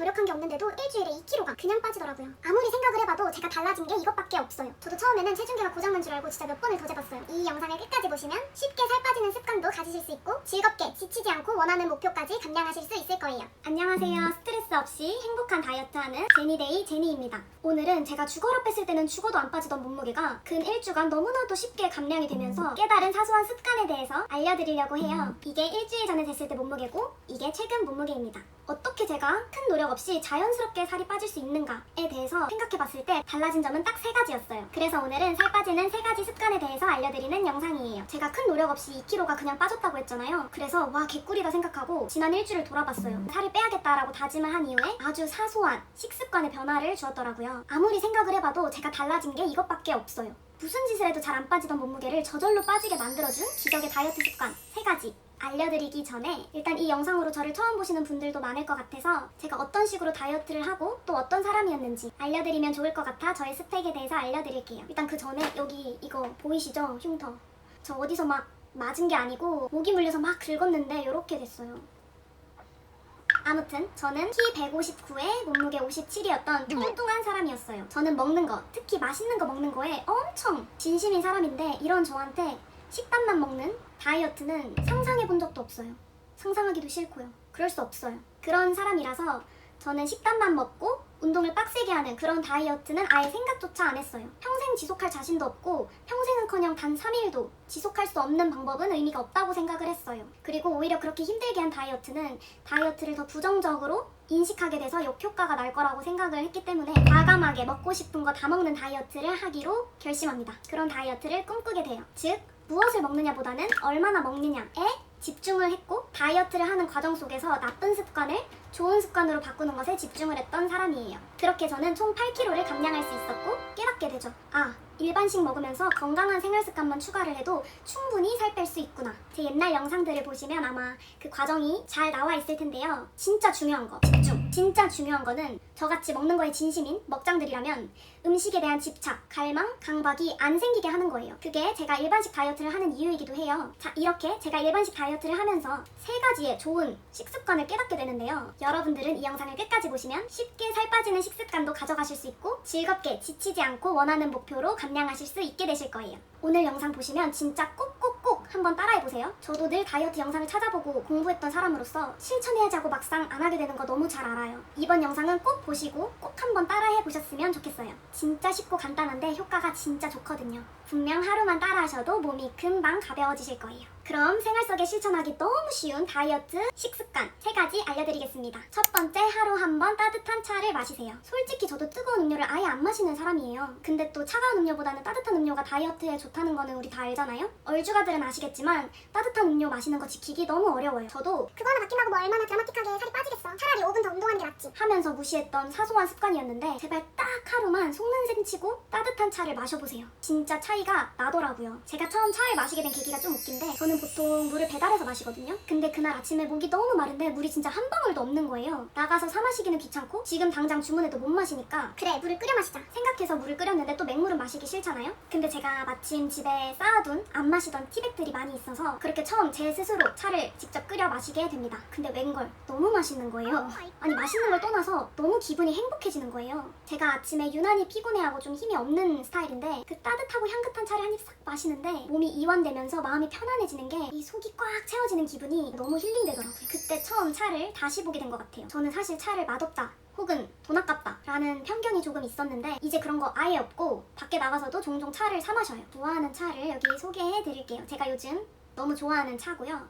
노력한 게 없는데도 일주일에 2kg가 그냥 빠지더라고요. 아무리 생각을 해봐도 제가 달라진 게 이것밖에 없어요. 저도 처음에는 체중계가 고장난 줄 알고 진짜 몇 번을 더 재봤어요. 이 영상을 끝까지 보시면 쉽게 살 빠지는 습관도 가지실 수 있고 즐겁게 지치지 않고 원하는 목표까지 감량하실 수 있을 거예요. 안녕하세요. 스트레스 없이 행복한 다이어트하는 제니데이 제니입니다. 오늘은 제가 죽어라 뺐을 때는 죽어도 안 빠지던 몸무게가 근 일주간 너무나도 쉽게 감량이 되면서 깨달은 사소한 습관에 대해서 알려드리려고 해요. 이게 일주일 전에 쟀을 때 몸무게고 이게 최근 몸무게입니다. 어떻게 제가 큰 노력 없이 자연스럽게 살이 빠질 수 있는가에 대해서 생각해봤을 때 달라진 점은 딱 3가지였어요. 그래서 오늘은 살 빠지는 3가지 습관에 대해서 알려드리는 영상이에요. 제가 큰 노력 없이 2kg가 그냥 빠졌다고 했잖아요. 그래서 와 개꿀이다 생각하고 지난 일주일을 돌아봤어요. 살을 빼야겠다라고 다짐을 한 이후에 아주 사소한 식습관의 변화를 주었더라고요. 아무리 생각을 해봐도 제가 달라진 게 이것밖에 없어요. 무슨 짓을 해도 잘 안 빠지던 몸무게를 저절로 빠지게 만들어준 기적의 다이어트 습관 3가지 알려드리기 전에 일단 이 영상으로 저를 처음 보시는 분들도 많을 것 같아서 제가 어떤 식으로 다이어트를 하고 또 어떤 사람이었는지 알려드리면 좋을 것 같아 저의 스펙에 대해서 알려드릴게요. 일단 그 전에 여기 이거 보이시죠? 흉터. 저 어디서 막 맞은 게 아니고 모기 물려서 막 긁었는데 이렇게 됐어요. 아무튼 저는 키 159에 몸무게 57이었던 뚱뚱한 사람이었어요. 저는 먹는 거, 특히 맛있는 거 먹는 거에 엄청 진심인 사람인데 이런 저한테 식단만 먹는 다이어트는 상상해본 적도 없어요. 상상하기도 싫고요. 그럴 수 없어요. 그런 사람이라서 저는 식단만 먹고 운동을 빡세게 하는 그런 다이어트는 아예 생각조차 안 했어요. 평생 지속할 자신도 없고 평생은커녕 단 3일도 지속할 수 없는 방법은 의미가 없다고 생각을 했어요. 그리고 오히려 그렇게 힘들게 한 다이어트는 다이어트를 더 부정적으로 인식하게 돼서 역효과가 날 거라고 생각을 했기 때문에 과감하게 먹고 싶은 거 다 먹는 다이어트를 하기로 결심합니다. 그런 다이어트를 꿈꾸게 돼요. 즉 무엇을 먹느냐보다는 얼마나 먹느냐에 집중을 했고 다이어트를 하는 과정 속에서 나쁜 습관을 좋은 습관으로 바꾸는 것에 집중을 했던 사람이에요. 그렇게 저는 총 8kg를 감량할 수 있었고 깨닫게 되죠. 아, 일반식 먹으면서 건강한 생활 습관만 추가를 해도 충분히 살 뺄 수 있구나. 제 옛날 영상들을 보시면 아마 그 과정이 잘 나와 있을 텐데요. 진짜 중요한 거, 집중. 진짜 중요한 거는 저같이 먹는 거에 진심인 먹장들이라면 음식에 대한 집착, 갈망, 강박이 안 생기게 하는 거예요. 그게 제가 일반식 다이어트를 하는 이유이기도 해요. 자, 이렇게 제가 일반식 다이어트를 하면서 3가지의 좋은 식습관을 깨닫게 되는데요. 여러분들은 이 영상을 끝까지 보시면 쉽게 살 빠지는 식습관도 가져가실 수 있고 즐겁게 지치지 않고 원하는 목표로 감량하실 수 있게 되실 거예요. 오늘 영상 보시면 진짜 꼭꼭꼭 한번 따라해보세요. 저도 늘 다이어트 영상을 찾아보고 공부했던 사람으로서 실천해야지 하고 막상 안 하게 되는 거 너무 잘 알아요. 이번 영상은 꼭 보시고 꼭 한번 따라해보셨으면 좋겠어요. 진짜 쉽고 간단한데 효과가 진짜 좋거든요. 분명 하루만 따라하셔도 몸이 금방 가벼워지실 거예요. 그럼 생활 속에 실천하기 너무 쉬운 다이어트 식습관 3가지 알려드리겠습니다. 첫 번째, 하루 한 번 따뜻한 차를 마시세요. 솔직히 저도 뜨거운 음료를 아예 안 마시는 사람이에요. 근데 또 차가운 음료보다는 따뜻한 음료가 다이어트에 좋다는 거는 우리 다 알잖아요? 얼죽아들은 아시겠지만 따뜻한 음료 마시는 거 지키기 너무 어려워요. 저도 그거는 맞긴하고 뭐 얼마나 드라마틱하게 살이 빠지겠어. 차라리 5분 더 운동하는 게 낫지 하면서 무시했던 사소한 습관이었는데 제발 딱 하루만 속는 셈 치고 따뜻한 차를 마셔보세요. 진짜 차이가 나더라고요. 제가 처음 차를 마시게 된 계기가 좀 웃긴데 저는 보통 물을 배달해서 마시거든요. 근데 그날 아침에 목이 너무 마른데 물이 진짜 한 방울도 없는 거예요. 나가서 사 마시기는 귀찮고 지금 당장 주문해도 못 마시니까 그래, 물을 끓여 마시자 생각해서 물을 끓였는데 또 맹물은 마시기 싫잖아요? 근데 제가 마침 집에 쌓아둔 안 마시던 티백들이 많이 있어서 그렇게 처음 제 스스로 차를 직접 끓여 마시게 됩니다. 근데 웬걸 너무 맛있는 거예요. 아니 맛있는 걸 떠나서 너무 기분이 행복해지는 거예요. 제가 아침에 유난히 피곤해하고 좀 힘이 없는 스타일인데 그 따뜻하고 향긋한 차를 한 입 싹 마시는데 몸이 이완되면서 마음이 편안해지는 게 이 속이 꽉 채워지는 기분이 너무 힐링되더라고요. 그때 처음 차를 다시 보게 된 것 같아요. 저는 사실 차를 맛없다 혹은 돈 아깝다 라는 편견이 조금 있었는데 이제 그런 거 아예 없고 밖에 나가서도 종종 차를 사 마셔요. 좋아하는 차를 여기 소개해 드릴게요. 제가 요즘 너무 좋아하는 차고요.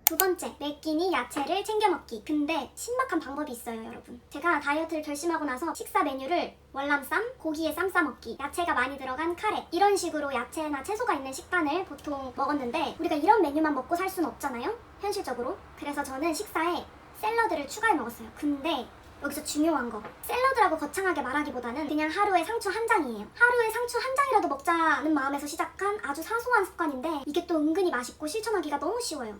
두 번째, 매 끼니 야채를 챙겨 먹기. 근데 신박한 방법이 있어요, 여러분. 제가 다이어트를 결심하고 나서 식사 메뉴를 월남쌈, 고기에 쌈 싸먹기, 야채가 많이 들어간 카레 이런 식으로 야채나 채소가 있는 식단을 보통 먹었는데 우리가 이런 메뉴만 먹고 살 수는 없잖아요? 현실적으로. 그래서 저는 식사에 샐러드를 추가해 먹었어요. 근데 여기서 중요한 거, 샐러드라고 거창하게 말하기보다는 그냥 하루에 상추 한 장이에요. 하루에 상추 한 장이라도 먹자는 마음에서 시작한 아주 사소한 습관인데 이게 또 은근히 맛있고 실천하기가 너무 쉬워요.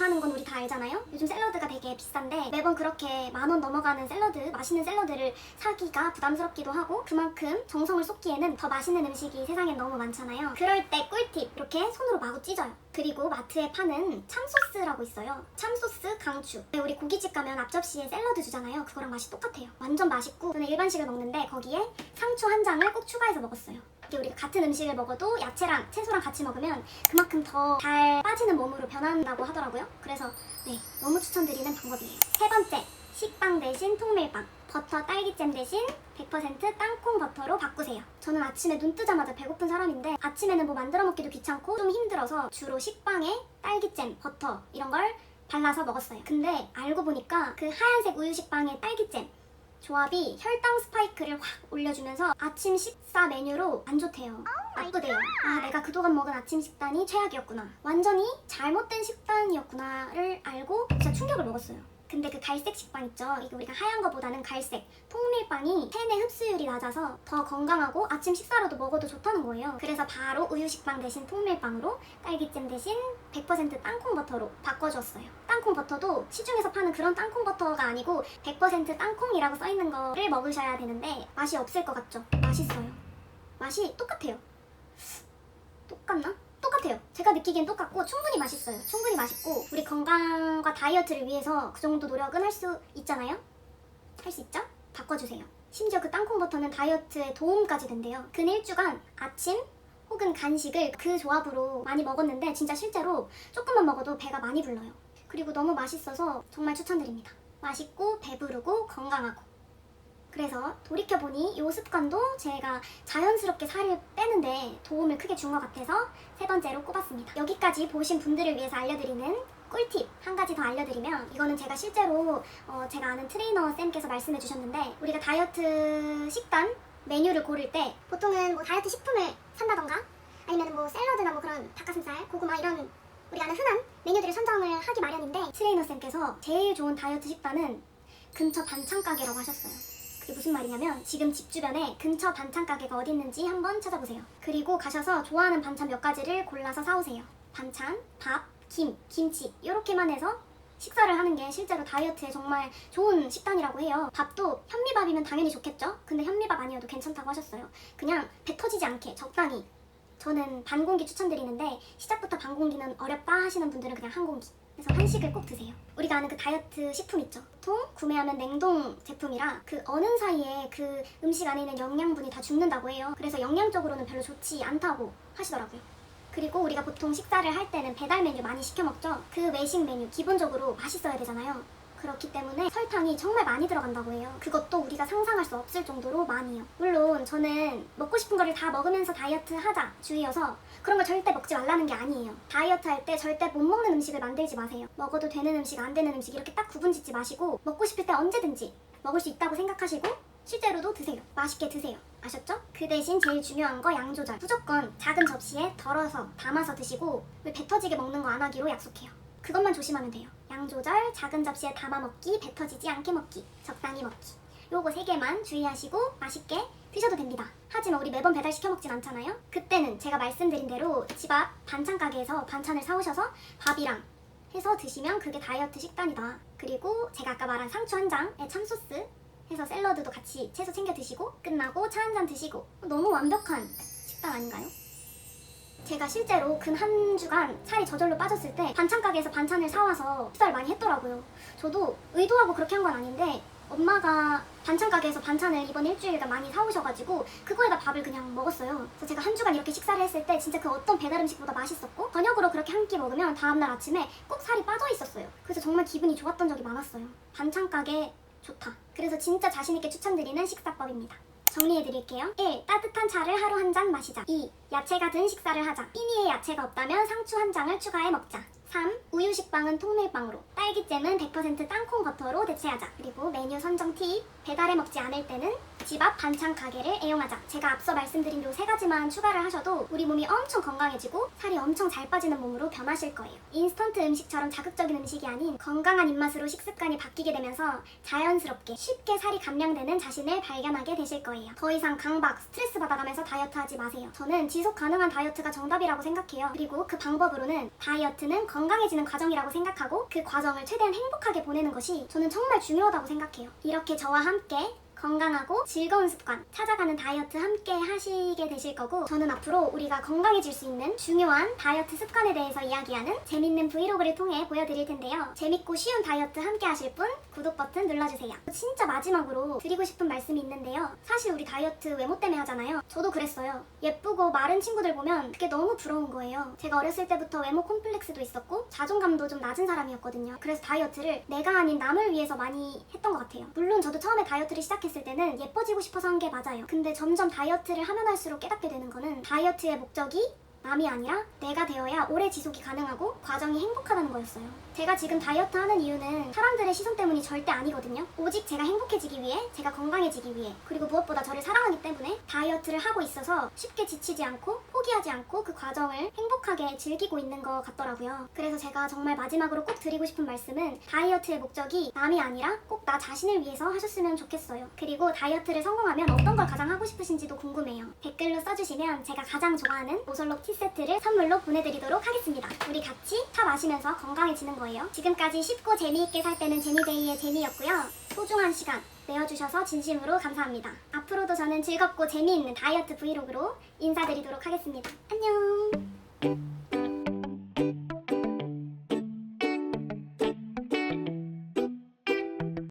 구입하는 건 우리 다 알잖아요? 요즘 샐러드가 되게 비싼데 매번 그렇게 10,000원 넘어가는 샐러드, 맛있는 샐러드를 사기가 부담스럽기도 하고 그만큼 정성을 쏟기에는 더 맛있는 음식이 세상엔 너무 많잖아요. 그럴 때 꿀팁! 이렇게 손으로 마구 찢어요. 그리고 마트에 파는 참소스라고 있어요. 참소스 강추. 우리 고깃집 가면 앞접시에 샐러드 주잖아요. 그거랑 맛이 똑같아요. 완전 맛있고 저는 일반식을 먹는데 거기에 상추 한 장을 꼭 추가해서 먹었어요. 이게 우리가 같은 음식을 먹어도 야채랑 채소랑 같이 먹으면 그만큼 더 잘 빠지는 몸으로 변한다고 하더라고요. 그래서 네, 너무 추천드리는 방법이에요. 세 번째, 식빵 대신 통밀빵. 버터 딸기잼 대신 100% 땅콩 버터로 바꾸세요. 저는 아침에 눈 뜨자마자 배고픈 사람인데 아침에는 뭐 만들어 먹기도 귀찮고 좀 힘들어서 주로 식빵에 딸기잼, 버터 이런 걸 발라서 먹었어요. 근데 알고 보니까 그 하얀색 우유 식빵에 딸기잼 조합이 혈당 스파이크를 확 올려주면서 아침 식사 메뉴로 안 좋대요. 나쁘대요. 아, 내가 그동안 먹은 아침 식단이 최악이었구나. 완전히 잘못된 식단이었구나를 알고 진짜 충격을 먹었어요. 근데 그 갈색 식빵 있죠? 이게 우리가 하얀 거보다는 갈색 통밀빵이 체내 흡수율이 낮아서 더 건강하고 아침 식사로도 먹어도 좋다는 거예요. 그래서 바로 우유 식빵 대신 통밀빵으로 딸기잼 대신 100% 땅콩 버터로 바꿔줬어요. 땅콩 버터도 시중에서 파는 그런 땅콩 버터가 아니고 100% 땅콩이라고 써있는 거를 먹으셔야 되는데 맛이 없을 것 같죠? 맛있어요. 맛이 똑같아요. 똑같나? 똑같아요. 제가 느끼기엔 똑같고 충분히 맛있어요. 충분히 맛있고 우리 건강과 다이어트를 위해서 그 정도 노력은 할 수 있잖아요? 할 수 있죠? 바꿔주세요. 심지어 그 땅콩 버터는 다이어트에 도움까지 된대요. 근 1주간 아침 혹은 간식을 그 조합으로 많이 먹었는데 진짜 실제로 조금만 먹어도 배가 많이 불러요. 그리고 너무 맛있어서 정말 추천드립니다. 맛있고 배부르고 건강하고. 그래서 돌이켜보니 이 습관도 제가 자연스럽게 살을 빼는데 도움을 크게 준 것 같아서 세 번째로 꼽았습니다. 여기까지 보신 분들을 위해서 알려드리는 꿀팁 한 가지 더 알려드리면 이거는 제가 실제로 제가 아는 트레이너 쌤께서 말씀해 주셨는데 우리가 다이어트 식단 메뉴를 고를 때 보통은 뭐 다이어트 식품을 산다던가 아니면 뭐 샐러드나 뭐 그런 닭가슴살, 고구마 이런 우리가 아는 흔한 메뉴들을 선정을 하기 마련인데 트레이너 쌤께서 제일 좋은 다이어트 식단은 근처 반찬 가게라고 하셨어요. 그게 무슨 말이냐면 지금 집 주변에 근처 반찬 가게가 어디 있는지 한번 찾아보세요. 그리고 가셔서 좋아하는 반찬 몇 가지를 골라서 사오세요. 반찬, 밥, 김, 김치 이렇게만 해서 식사를 하는 게 실제로 다이어트에 정말 좋은 식단이라고 해요. 밥도 현미밥이면 당연히 좋겠죠? 근데 현미밥 아니어도 괜찮다고 하셨어요. 그냥 배 터지지 않게 적당히. 저는 반 공기 추천드리는데 시작부터 반 공기는 어렵다 하시는 분들은 그냥 한 공기. 그래서 한식을 꼭 드세요. 우리가 아는 그 다이어트 식품 있죠? 보통 구매하면 냉동 제품이라 그 어느 사이에 그 음식 안에 있는 영양분이 다 죽는다고 해요. 그래서 영양적으로는 별로 좋지 않다고 하시더라고요. 그리고 우리가 보통 식사를 할 때는 배달 메뉴 많이 시켜 먹죠? 그 외식 메뉴 기본적으로 맛있어야 되잖아요. 그렇기 때문에 설탕이 정말 많이 들어간다고 해요. 그것도 우리가 상상할 수 없을 정도로 많이요. 물론 저는 먹고 싶은 거를 다 먹으면서 다이어트 하자 주의여서 그런 걸 절대 먹지 말라는 게 아니에요. 다이어트 할 때 절대 못 먹는 음식을 만들지 마세요. 먹어도 되는 음식, 안 되는 음식 이렇게 딱 구분짓지 마시고 먹고 싶을 때 언제든지 먹을 수 있다고 생각하시고 실제로도 드세요. 맛있게 드세요. 아셨죠? 그 대신 제일 중요한 거 양 조절. 무조건 작은 접시에 덜어서 담아서 드시고 배 터지게 먹는 거 안 하기로 약속해요. 그것만 조심하면 돼요. 양 조절, 작은 접시에 담아 먹기, 배 터지지 않게 먹기, 적당히 먹기. 요거 3개만 주의하시고 맛있게 드셔도 됩니다. 하지만 우리 매번 배달 시켜 먹진 않잖아요? 그때는 제가 말씀드린 대로 집 앞 반찬 가게에서 반찬을 사오셔서 밥이랑 해서 드시면 그게 다이어트 식단이다. 그리고 제가 아까 말한 상추 한 장에 참소스 해서 샐러드도 같이 채소 챙겨 드시고 끝나고 차 한 잔 드시고 너무 완벽한 식단 아닌가요? 제가 실제로 근 한 주간 살이 저절로 빠졌을 때 반찬 가게에서 반찬을 사와서 식사를 많이 했더라고요. 저도 의도하고 그렇게 한 건 아닌데 엄마가 반찬 가게에서 반찬을 이번 일주일간 많이 사오셔가지고 그거에다 밥을 그냥 먹었어요. 그래서 제가 한 주간 이렇게 식사를 했을 때 진짜 그 어떤 배달 음식보다 맛있었고 저녁으로 그렇게 한 끼 먹으면 다음날 아침에 꼭 살이 빠져 있었어요. 그래서 정말 기분이 좋았던 적이 많았어요. 반찬 가게 좋다. 그래서 진짜 자신있게 추천드리는 식사법입니다. 정리해드릴게요. 1. 따뜻한 차를 하루 한 잔 마시자. 2. 야채가 든 식사를 하자. 끼니에 야채가 없다면 상추 한 장을 추가해 먹자. 3. 우유 식빵은 통밀빵으로, 딸기잼은 100% 땅콩 버터로 대체하자. 그리고 메뉴 선정 팁. 배달해 먹지 않을 때는 집 앞 반찬 가게를 애용하자. 제가 앞서 말씀드린 요 3가지만 추가를 하셔도 우리 몸이 엄청 건강해지고 살이 엄청 잘 빠지는 몸으로 변하실 거예요. 인스턴트 음식처럼 자극적인 음식이 아닌 건강한 입맛으로 식습관이 바뀌게 되면서 자연스럽게 쉽게 살이 감량되는 자신을 발견하게 되실 거예요. 더 이상 강박, 스트레스 받아가면서 다이어트 하지 마세요. 저는 지속 가능한 다이어트가 정답이라고 생각해요. 그리고 그 방법으로는 다이어트는 건강해지는 과정이라고 생각하고 그 과정을 최대한 행복하게 보내는 것이 저는 정말 중요하다고 생각해요. 이렇게 저와 함께 건강하고 즐거운 습관 찾아가는 다이어트 함께 하시게 되실 거고, 저는 앞으로 우리가 건강해질 수 있는 중요한 다이어트 습관에 대해서 이야기하는 재밌는 브이로그를 통해 보여드릴 텐데요. 재밌고 쉬운 다이어트 함께 하실 분 구독 버튼 눌러주세요. 진짜 마지막으로 드리고 싶은 말씀이 있는데요. 사실 우리 다이어트 외모 때문에 하잖아요. 저도 그랬어요. 예쁘고 마른 친구들 보면 그게 너무 부러운 거예요. 제가 어렸을 때부터 외모 콤플렉스도 있었고 자존감도 좀 낮은 사람이었거든요. 그래서 다이어트를 내가 아닌 남을 위해서 많이 했던 것 같아요. 물론 저도 처음에 다이어트를 시작했을 때는 예뻐지고 싶어서 한 게 맞아요. 근데 점점 다이어트를 하면 할수록 깨닫게 되는 거는 다이어트의 목적이 남이 아니라 내가 되어야 오래 지속이 가능하고 과정이 행복하다는 거였어요. 제가 지금 다이어트 하는 이유는 사람들의 시선 때문이 절대 아니거든요. 오직 제가 행복해지기 위해, 제가 건강해지기 위해, 그리고 무엇보다 저를 사랑하기 때문에 다이어트를 하고 있어서 쉽게 지치지 않고 포기하지 않고 그 과정을 행복하게 즐기고 있는 것 같더라고요. 그래서 제가 정말 마지막으로 꼭 드리고 싶은 말씀은 다이어트의 목적이 남이 아니라 꼭 나 자신을 위해서 하셨으면 좋겠어요. 그리고 다이어트를 성공하면 어떤 걸 가장 하고 싶으신지도 궁금해요. 댓글로 써주시면 제가 가장 좋아하는 오설록 티세트를 선물로 보내드리도록 하겠습니다. 우리 같이 차 마시면서 건강해지는 거예요. 지금까지 쉽고 재미있게 살 때는 제니데이의 제니였고요. 소중한 시간 내어주셔서 진심으로 감사합니다. 앞으로도 저는 즐겁고 재미있는 다이어트 브이로그로 인사드리도록 하겠습니다. 안녕.